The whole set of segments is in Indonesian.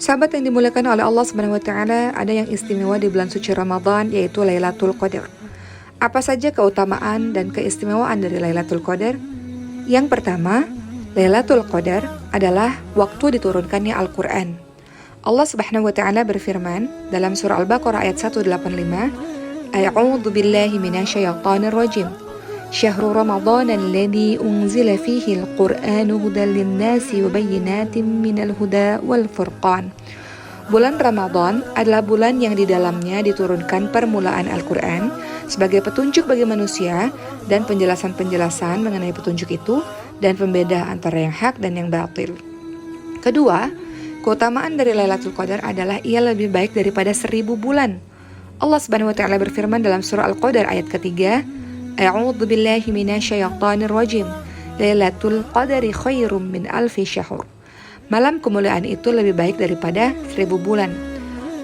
Sahabat yang dimuliakan oleh Allah Subhanahu wa taala, ada yang istimewa di bulan suci Ramadan, yaitu Lailatul Qadar. Apa saja keutamaan dan keistimewaan dari Lailatul Qadar? Yang pertama, Lailatul Qadar adalah waktu diturunkannya Al-Qur'an. Allah Subhanahu wa taala berfirman dalam surah Al-Baqarah ayat 185, A'udzu billahi minasyaitonir rajim. Syahrul Ramadan alladzi unzila fihi al-Qur'anu hudan lin-nasi wa bayyinatin minal huda wal furqan. Bulan Ramadan adalah bulan yang di dalamnya diturunkan permulaan Al-Qur'an sebagai petunjuk bagi manusia dan penjelasan-penjelasan mengenai petunjuk itu dan pembeda antara yang hak dan yang batil. Kedua, keutamaan dari Lailatul Qadar adalah ia lebih baik daripada 1000 bulan. Allah Subhanahu wa taala berfirman dalam surah Al-Qadar ayat ketiga, A'udzu billahi minasyaitonir rajim. Lailatul Qadari khairum min alfi syahr. Malam kemuliaan itu lebih baik daripada 1000 bulan.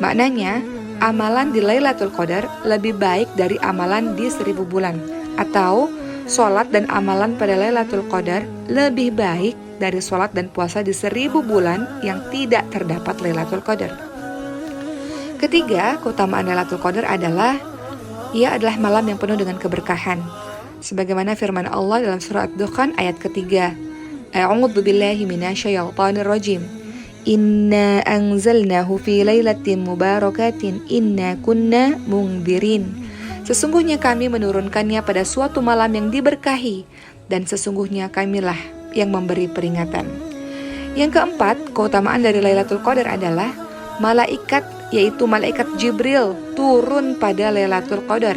Maknanya, amalan di Lailatul Qadar lebih baik dari amalan di 1000 bulan. Atau, sholat dan amalan pada Lailatul Qadar lebih baik dari sholat dan puasa di 1000 bulan yang tidak terdapat Lailatul Qadar. Ketiga, keutamaan Lailatul Qadar adalah ia adalah malam yang penuh dengan keberkahan. Sebagaimana firman Allah dalam surah Ad-Dukhan ayat ketiga, A'udzu billahi minasyaitonir rajim. Inna anzalnahu fi lailatin mubarakatin inna kunna mundzirin. Sesungguhnya kami menurunkannya pada suatu malam yang diberkahi dan sesungguhnya kamilah yang memberi peringatan. Yang keempat, keutamaan dari Lailatul Qadar adalah malaikat, yaitu malaikat Jibril turun pada Lailatul Qadar.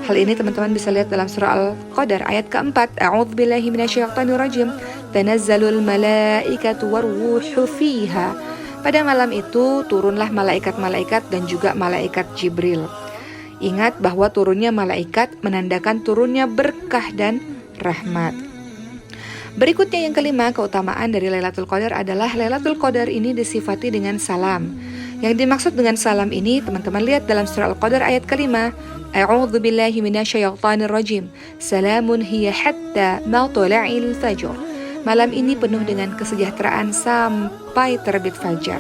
Hal ini teman-teman bisa lihat dalam surah Al-Qadar ayat keempat, A'udzu billahi minasyaitonir rajim. Tanazzalul malaikatu warruhu fiha. Pada malam itu turunlah malaikat-malaikat dan juga malaikat Jibril. Ingat bahwa turunnya malaikat menandakan turunnya berkah dan rahmat. Berikutnya yang kelima, keutamaan dari Lailatul Qadar adalah Lailatul Qadar ini disifati dengan salam. Yang dimaksud dengan salam ini teman-teman lihat dalam surah Al-Qadar ayat kelima, A'udzu billahi minasyaitonir rajim. Salamun hiya hatta matla'il fajr. Malam ini penuh dengan kesejahteraan sampai terbit fajar.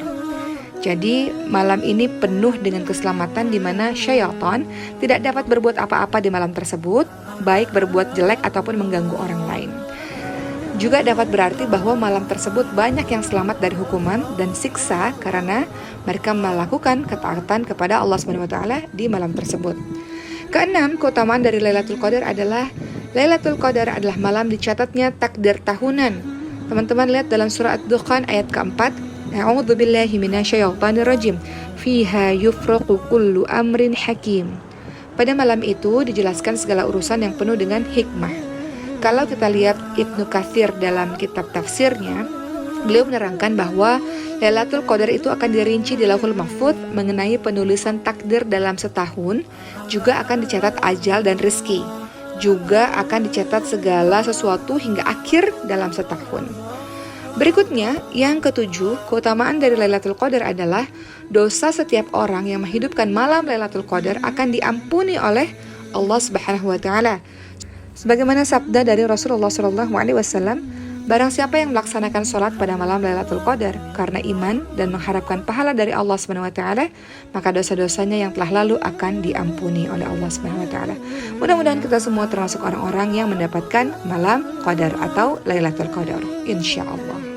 Jadi malam ini penuh dengan keselamatan di mana syaitan tidak dapat berbuat apa-apa di malam tersebut, baik berbuat jelek ataupun mengganggu orang lain. Juga dapat berarti bahwa malam tersebut banyak yang selamat dari hukuman dan siksa karena mereka melakukan ketaatan kepada Allah Subhanahu wa taala di malam tersebut. Keenam, keutamaan dari Lailatul Qadar adalah Lailatul Qadar adalah malam dicatatnya takdir tahunan. Teman-teman lihat dalam surah Ad-Dukhan ayat keempat, A'udzu billahi minasyaitonir rajim. Fiha yufraqu kullu amrin hakim. Pada malam itu dijelaskan segala urusan yang penuh dengan hikmah. Kalau kita lihat Ibnu Katsir dalam kitab tafsirnya, beliau menerangkan bahwa Lailatul Qadar itu akan dirinci di Lauhul Mahfuz mengenai penulisan takdir dalam setahun, juga akan dicatat ajal dan rezeki, juga akan dicatat segala sesuatu hingga akhir dalam setahun. Berikutnya, yang ketujuh, keutamaan dari Lailatul Qadar adalah dosa setiap orang yang menghidupkan malam Lailatul Qadar akan diampuni oleh Allah Subhanahu wa taala. Sebagaimana sabda dari Rasulullah SAW, barang siapa yang melaksanakan sholat pada malam Lailatul Qadar karena iman dan mengharapkan pahala dari Allah SWT, maka dosa-dosanya yang telah lalu akan diampuni oleh Allah SWT. Mudah-mudahan kita semua termasuk orang-orang yang mendapatkan malam Qadar atau Lailatul Qadar, insya Allah.